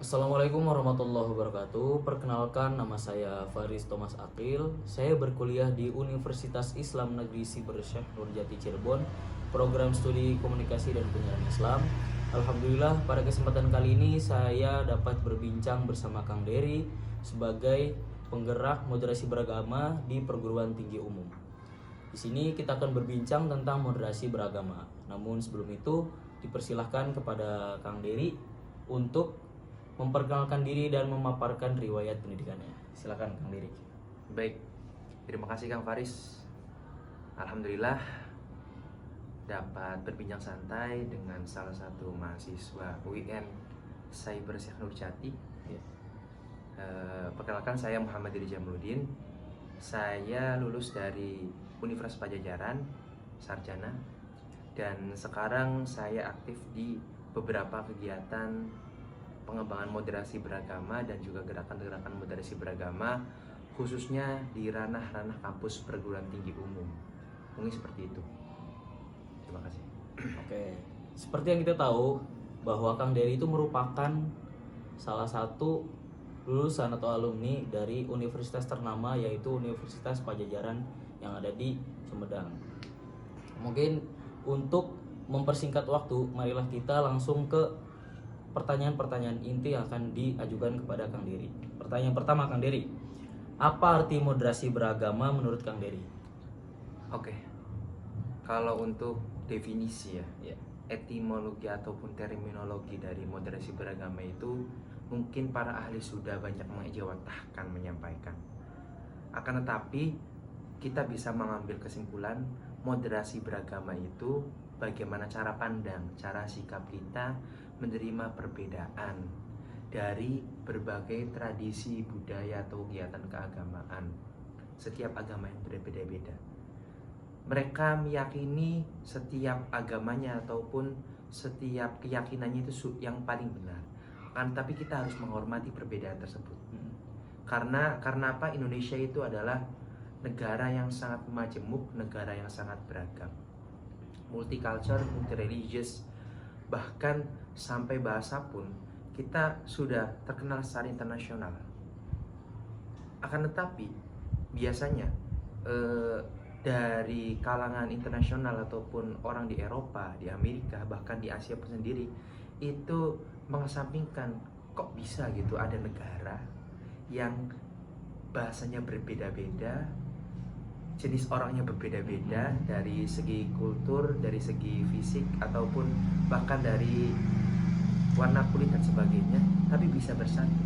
Assalamualaikum warahmatullahi wabarakatuh. Perkenalkan, nama saya Faris Thomas Akil. Saya berkuliah di Universitas Islam Negeri Siber Syekh Nurjati Cirebon, program studi komunikasi dan penyiaran Islam. Alhamdulillah, pada kesempatan kali ini saya dapat berbincang bersama Kang Dery sebagai penggerak moderasi beragama di perguruan tinggi umum. Di sini kita akan berbincang tentang moderasi beragama. Namun sebelum itu, dipersilahkan kepada Kang Dery untuk memperkenalkan diri dan memaparkan riwayat pendidikannya. Silakan Kang Dery. Baik, terima kasih Kang Faris. Alhamdulillah dapat berbincang santai dengan salah satu mahasiswa UIN Cyber Syekh Nurjati. Ya. Perkenalkan, saya Muhammad Diri Jamluddin. Saya lulus dari Universitas Pajajaran, sarjana, dan sekarang saya aktif di beberapa kegiatan pengembangan moderasi beragama dan juga gerakan-gerakan moderasi beragama, khususnya di ranah-ranah kampus perguruan tinggi umum. Mungkin seperti itu. Terima kasih. Oke. Seperti yang kita tahu bahwa Kang Dery itu merupakan salah satu lulusan atau alumni dari universitas ternama, yaitu Universitas Pajajaran yang ada di Sumedang. Mungkin untuk mempersingkat waktu, marilah kita langsung ke pertanyaan-pertanyaan inti yang akan diajukan kepada Kang Dery. Pertanyaan pertama, Kang Dery, apa arti moderasi beragama menurut Kang Dery? Oke, kalau untuk definisi Ya. etimologi ataupun terminologi dari moderasi beragama itu mungkin para ahli sudah banyak mengejawantahkan, menyampaikan. Akan tetapi kita bisa mengambil kesimpulan moderasi beragama itu bagaimana cara pandang, cara sikap kita menerima perbedaan dari berbagai tradisi, budaya, atau kegiatan keagamaan. Setiap agama yang berbeda-beda. Mereka meyakini setiap agamanya ataupun setiap keyakinannya itu yang paling benar. Tapi kita harus menghormati perbedaan tersebut. Karena apa? Indonesia itu adalah negara yang sangat majemuk, negara yang sangat beragam, multicultural, multireligious, bahkan sampai bahasa pun kita sudah terkenal secara internasional. Akan tetapi biasanya dari kalangan internasional ataupun orang di Eropa, di Amerika, bahkan di Asia pun sendiri itu mengesampingkan kok bisa gitu ada negara yang bahasanya berbeda-beda, jenis orangnya berbeda-beda dari segi kultur, dari segi fisik, ataupun bahkan dari warna kulit dan sebagainya, tapi bisa bersatu.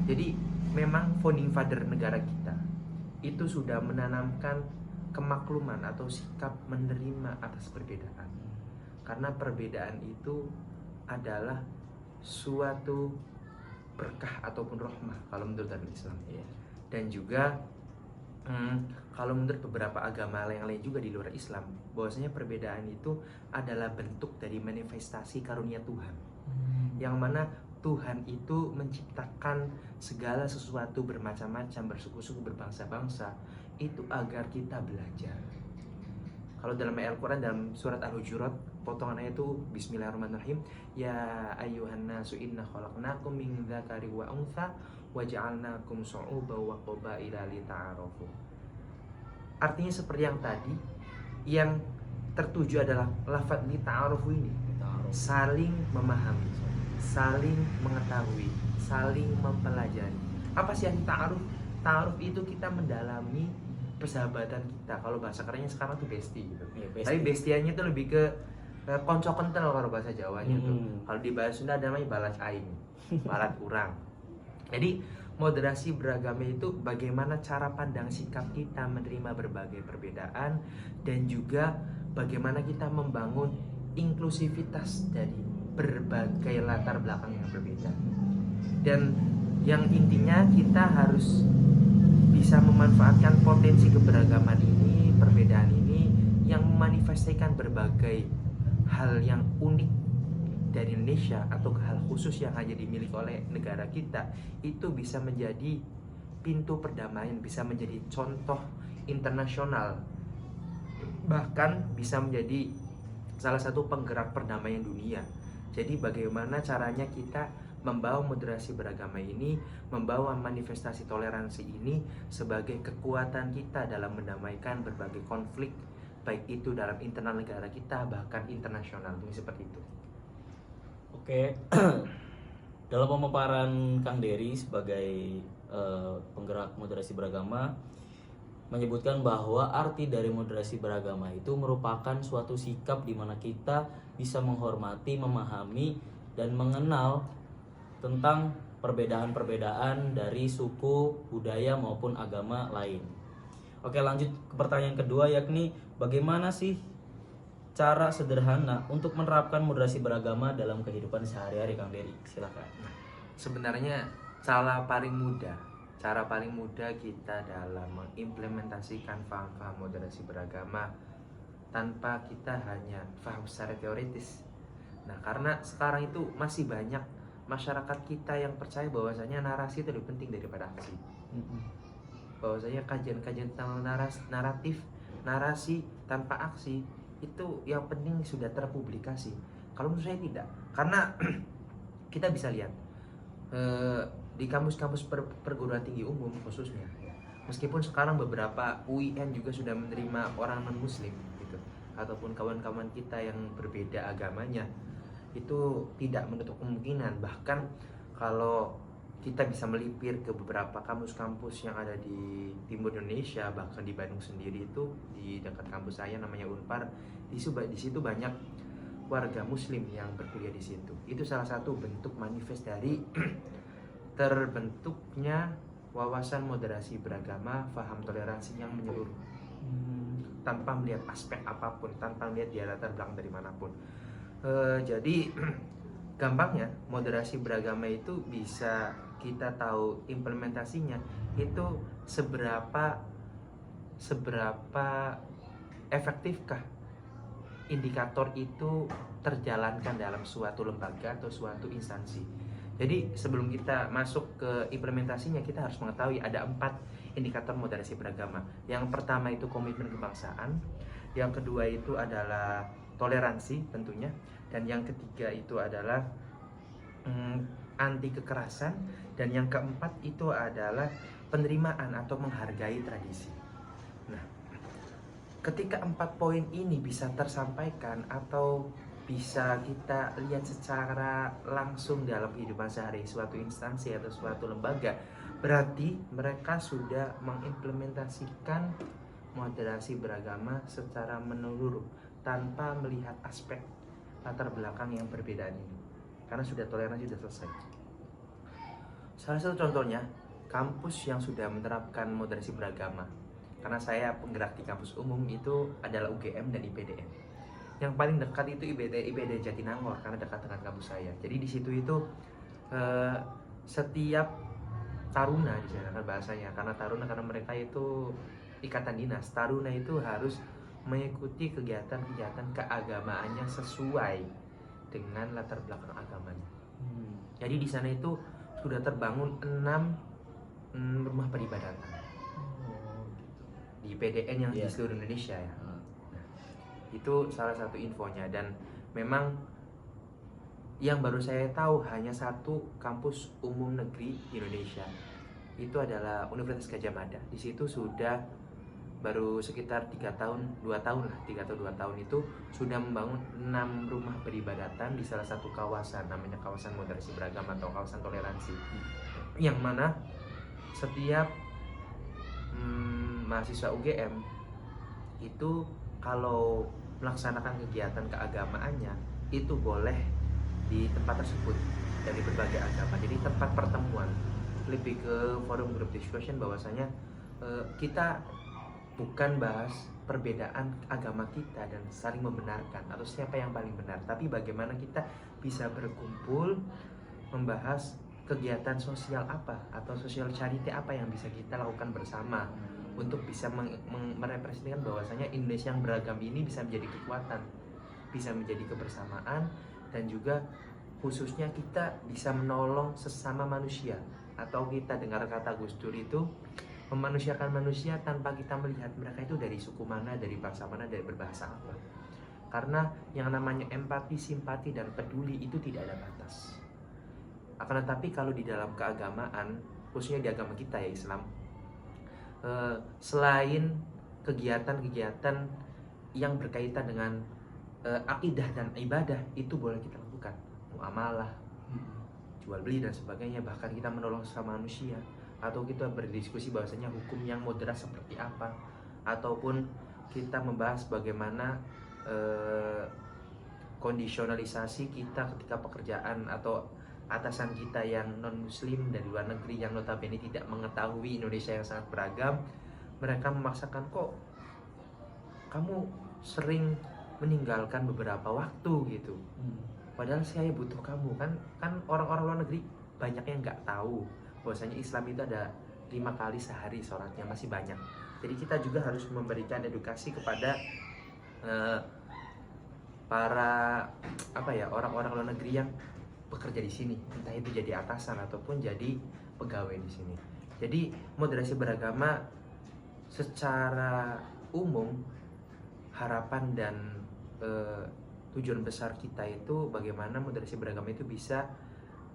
Jadi memang founding father negara kita itu sudah menanamkan kemakluman atau sikap menerima atas perbedaan. Karena perbedaan itu adalah suatu berkah ataupun rahmah kalau menurut agama Islam. Dan juga kalau menurut beberapa agama yang lain juga di luar Islam, bahwasanya perbedaan itu adalah bentuk dari manifestasi karunia Tuhan. Yang mana Tuhan itu menciptakan segala sesuatu bermacam-macam, bersuku-suku, berbangsa-bangsa, itu agar kita belajar. Kalau dalam Al-Quran, dalam surat Al-Hujurat, potongan ayat itu Bismillahirrahmanirrahim, ya ayyuhan nasu inna khalaqnakum min dzakari wa untha waja'alnakum syu'uban wa qabaila lita'arafu. Artinya seperti yang tadi, yang tertuju adalah lafaz lita'arafu ini, saling memahami, saling mengetahui, saling mempelajari. Apa sih arti ta'aruf? Ta'aruf itu kita mendalami persahabatan kita. Kalau bahasa kerennya sekarang tuh bestie gitu. Tapi bestianya tuh lebih ke konco kental kalau bahasa Jawanya tuh. Kalau di bahasa Sunda namanya balas aing, balat urang. Jadi moderasi beragama itu bagaimana cara pandang sikap kita menerima berbagai perbedaan, dan juga bagaimana kita membangun inklusivitas dari berbagai latar belakang yang berbeda. Dan yang intinya kita harus bisa memanfaatkan potensi keberagaman ini, perbedaan ini yang memanifestasikan berbagai hal yang unik dari Indonesia atau hal khusus yang hanya dimiliki oleh negara kita, itu bisa menjadi pintu perdamaian, bisa menjadi contoh internasional, bahkan bisa menjadi salah satu penggerak perdamaian dunia. Jadi bagaimana caranya kita membawa moderasi beragama ini, membawa manifestasi toleransi ini sebagai kekuatan kita dalam mendamaikan berbagai konflik, baik itu dalam internal negara kita bahkan internasional. Ini seperti itu. Oke. Dalam pemaparan Kang Dery sebagai penggerak moderasi beragama menyebutkan bahwa arti dari moderasi beragama itu merupakan suatu sikap di mana kita bisa menghormati, memahami, dan mengenal tentang perbedaan-perbedaan dari suku, budaya maupun agama lain. Oke, lanjut ke pertanyaan kedua, yakni bagaimana sih cara sederhana untuk menerapkan moderasi beragama dalam kehidupan sehari-hari, Kang Dery? Silakan. Sebenarnya cara paling mudah kita dalam mengimplementasikan paham-paham moderasi beragama tanpa kita hanya paham secara teoritis. Nah, karena sekarang itu masih banyak masyarakat kita yang percaya bahwasanya narasi itu lebih penting daripada aksi. Bahwasanya kajian-kajian tentang narasi tanpa aksi itu yang penting sudah terpublikasi. Kalau menurut saya tidak, karena kita bisa lihat di kampus-kampus perguruan tinggi umum khususnya, meskipun sekarang beberapa UIN juga sudah menerima orang non muslim gitu, ataupun kawan-kawan kita yang berbeda agamanya, itu tidak menutup kemungkinan. Bahkan kalau kita bisa melipir ke beberapa kampus-kampus yang ada di timur Indonesia, bahkan di Bandung sendiri itu di dekat kampus saya namanya Unpar, di situ banyak warga muslim yang berkuliah di situ. Itu salah satu bentuk manifest dari terbentuknya wawasan moderasi beragama, paham toleransi yang menyeluruh, tanpa melihat aspek apapun, tanpa melihat dia latar belakang dari manapun. Jadi gampangnya moderasi beragama itu bisa kita tahu implementasinya itu seberapa efektifkah indikator itu terjalankan dalam suatu lembaga atau suatu instansi. Jadi sebelum kita masuk ke implementasinya, kita harus mengetahui ada 4 indikator moderasi beragama. Yang pertama itu komitmen kebangsaan, yang kedua itu adalah toleransi tentunya, dan yang ketiga itu adalah anti kekerasan, dan yang keempat itu adalah penerimaan atau menghargai tradisi. Nah, ketika 4 poin ini bisa tersampaikan atau bisa kita lihat secara langsung dalam kehidupan sehari suatu instansi atau suatu lembaga, berarti mereka sudah mengimplementasikan moderasi beragama secara menyeluruh tanpa melihat aspek latar belakang yang berbeda ini, karena sudah toleransi sudah selesai. Salah satu contohnya kampus yang sudah menerapkan moderasi beragama, karena saya penggerak di kampus umum, itu adalah UGM dan IPDN. Yang paling dekat itu IPD Jatinangor karena dekat dengan kampus saya. Jadi di situ itu setiap taruna di sana kan bahasanya, karena taruna karena mereka itu ikatan dinas. Taruna itu harus mengikuti kegiatan-kegiatan keagamaannya sesuai dengan latar belakang agamanya. Jadi di sana itu sudah terbangun 6 rumah peribadatan di PDN yang di seluruh Indonesia ya. Nah, itu salah satu infonya, dan memang yang baru saya tahu hanya satu kampus umum negeri di Indonesia, itu adalah Universitas Gadjah Mada. Di situ sudah baru sekitar 2 tahun itu sudah membangun 6 rumah peribadatan di salah satu kawasan, namanya kawasan moderasi beragama atau kawasan toleransi, yang mana setiap mahasiswa UGM itu kalau melaksanakan kegiatan keagamaannya itu boleh di tempat tersebut dari berbagai agama. Jadi tempat pertemuan, lebih ke forum group discussion, bahwasanya kita bukan bahas perbedaan agama kita dan saling membenarkan atau siapa yang paling benar, tapi bagaimana kita bisa berkumpul membahas kegiatan sosial apa atau sosial charity apa yang bisa kita lakukan bersama untuk bisa merepresentasikan bahwasanya Indonesia yang beragam ini bisa menjadi kekuatan, bisa menjadi kebersamaan, dan juga khususnya kita bisa menolong sesama manusia, atau kita dengar kata Gus Dur itu memanusiakan manusia tanpa kita melihat mereka itu dari suku mana, dari bangsa mana, dari berbahasa apa. Karena yang namanya empati, simpati, dan peduli itu tidak ada batas. Akan Akan tetapi kalau di dalam keagamaan, khususnya di agama kita ya Islam, selain kegiatan-kegiatan yang berkaitan dengan akidah dan ibadah, itu boleh kita lakukan, muamalah, jual beli dan sebagainya, bahkan kita menolong sesama manusia, atau kita berdiskusi bahwasanya hukum yang moderat seperti apa, ataupun kita membahas bagaimana kondisionalisasi kita ketika pekerjaan atau atasan kita yang non muslim dari luar negeri yang notabene tidak mengetahui Indonesia yang sangat beragam, mereka memaksakan, kok kamu sering meninggalkan beberapa waktu gitu, padahal saya butuh kamu. Kan orang-orang luar negeri banyak yang nggak tahu bahwasanya Islam itu ada 5 kali sehari sholatnya, masih banyak. Jadi kita juga harus memberikan edukasi kepada para orang-orang luar negeri yang bekerja di sini, entah itu jadi atasan ataupun jadi pegawai di sini. Jadi moderasi beragama secara umum, harapan dan tujuan besar kita itu bagaimana moderasi beragama itu bisa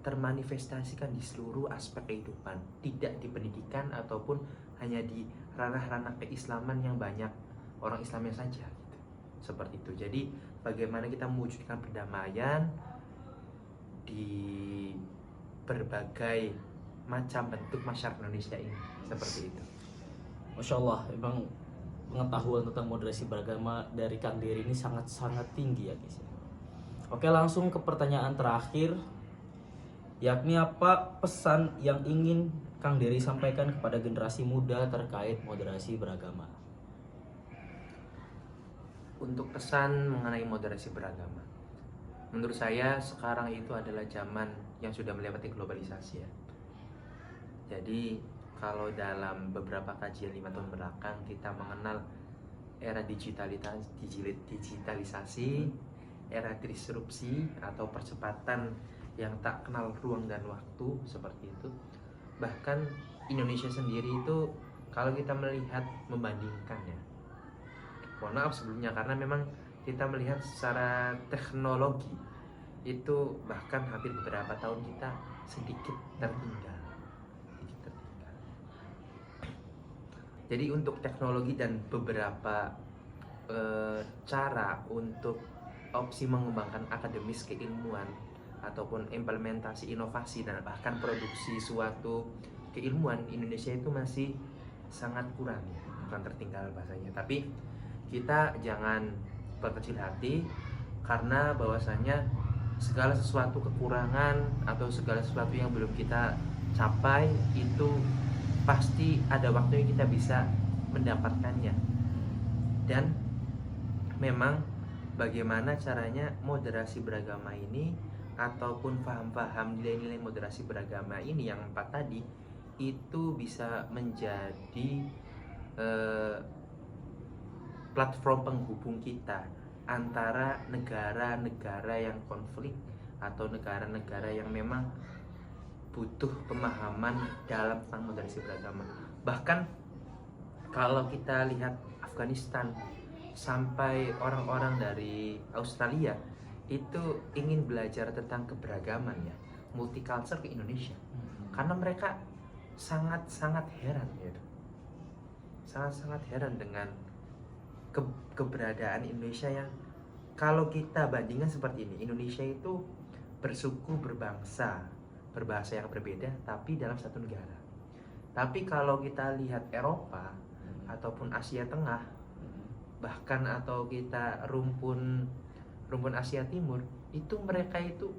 termanifestasikan di seluruh aspek kehidupan, tidak di pendidikan ataupun hanya di ranah-ranah keislaman yang banyak orang Islamnya saja gitu. Seperti itu. Jadi bagaimana kita mewujudkan perdamaian di berbagai macam bentuk masyarakat Indonesia ini, seperti itu. Masya Allah, emang pengetahuan tentang moderasi beragama dari Kang Dery ini sangat-sangat tinggi ya guys. Oke, langsung ke pertanyaan terakhir, yakni apa pesan yang ingin Kang Dery sampaikan kepada generasi muda terkait moderasi beragama? Untuk pesan mengenai moderasi beragama, menurut saya sekarang itu adalah zaman yang sudah melewati globalisasi ya. Jadi kalau dalam beberapa kajian 5 tahun belakang kita mengenal era digitalisasi, era disrupsi atau percepatan yang tak kenal ruang dan waktu, seperti itu. Bahkan Indonesia sendiri itu kalau kita melihat membandingkannya, mohon maaf sebelumnya karena memang kita melihat secara teknologi itu bahkan hampir beberapa tahun kita sedikit tertinggal. Jadi untuk teknologi dan beberapa cara untuk opsi mengembangkan akademis keilmuan ataupun implementasi inovasi dan bahkan produksi suatu keilmuan, Indonesia itu masih sangat kurang, bukan tertinggal bahasanya. Tapi kita jangan berkecil hati karena bahwasanya segala sesuatu kekurangan atau segala sesuatu yang belum kita capai itu pasti ada waktunya kita bisa mendapatkannya. Dan memang bagaimana caranya moderasi beragama ini ataupun paham-paham nilai-nilai moderasi beragama ini yang 4 tadi itu bisa menjadi platform penghubung kita antara negara-negara yang konflik atau negara-negara yang memang butuh pemahaman dalam tentang moderasi beragama. Bahkan kalau kita lihat Afghanistan sampai orang-orang dari Australia itu ingin belajar tentang keberagaman ya, multicultural ke Indonesia. Karena mereka sangat-sangat heran gitu. Sangat-sangat heran dengan keberadaan Indonesia yang kalau kita bandingkan seperti ini, Indonesia itu bersuku, berbangsa, berbahasa yang berbeda tapi dalam satu negara. Tapi kalau kita lihat Eropa ataupun Asia Tengah, bahkan atau kita rumpun Asia Timur, itu mereka itu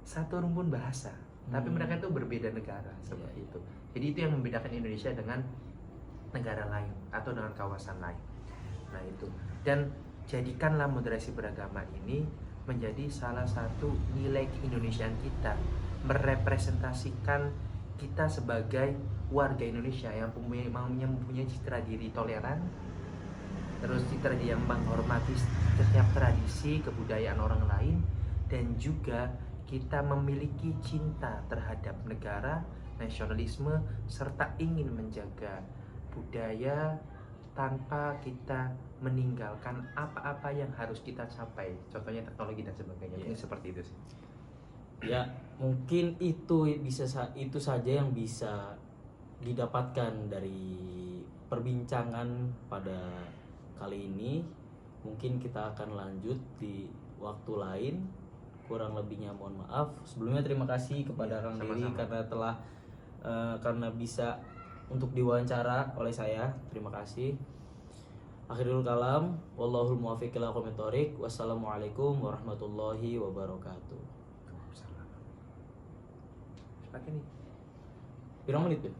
satu rumpun bahasa, tapi mereka itu berbeda negara, seperti itu. Jadi itu yang membedakan Indonesia dengan negara lain atau dengan kawasan lain. Nah itu, dan jadikanlah moderasi beragama ini menjadi salah satu nilai keindonesiaan kita, merepresentasikan kita sebagai warga Indonesia yang mempunyai citra diri toleran, terus citra diri yang menghormati setiap tradisi kebudayaan orang lain, dan juga kita memiliki cinta terhadap negara, nasionalisme, serta ingin menjaga budaya tanpa kita meninggalkan apa-apa yang harus kita capai, contohnya teknologi dan sebagainya. Ini seperti itu sih. Ya, mungkin itu saja yang bisa didapatkan dari perbincangan pada kali ini. Mungkin kita akan lanjut di waktu lain. Kurang lebihnya mohon maaf. Sebelumnya terima kasih kepada Iya, Kang Diri sama-sama. karena bisa untuk diwawancara oleh saya. Terima kasih. Akhirul kalam, wallahul muwaffiq ila aqwamit thoriq. Wassalamualaikum warahmatullahi wabarakatuh. Salah. Pakai nih. Pirang menit ya?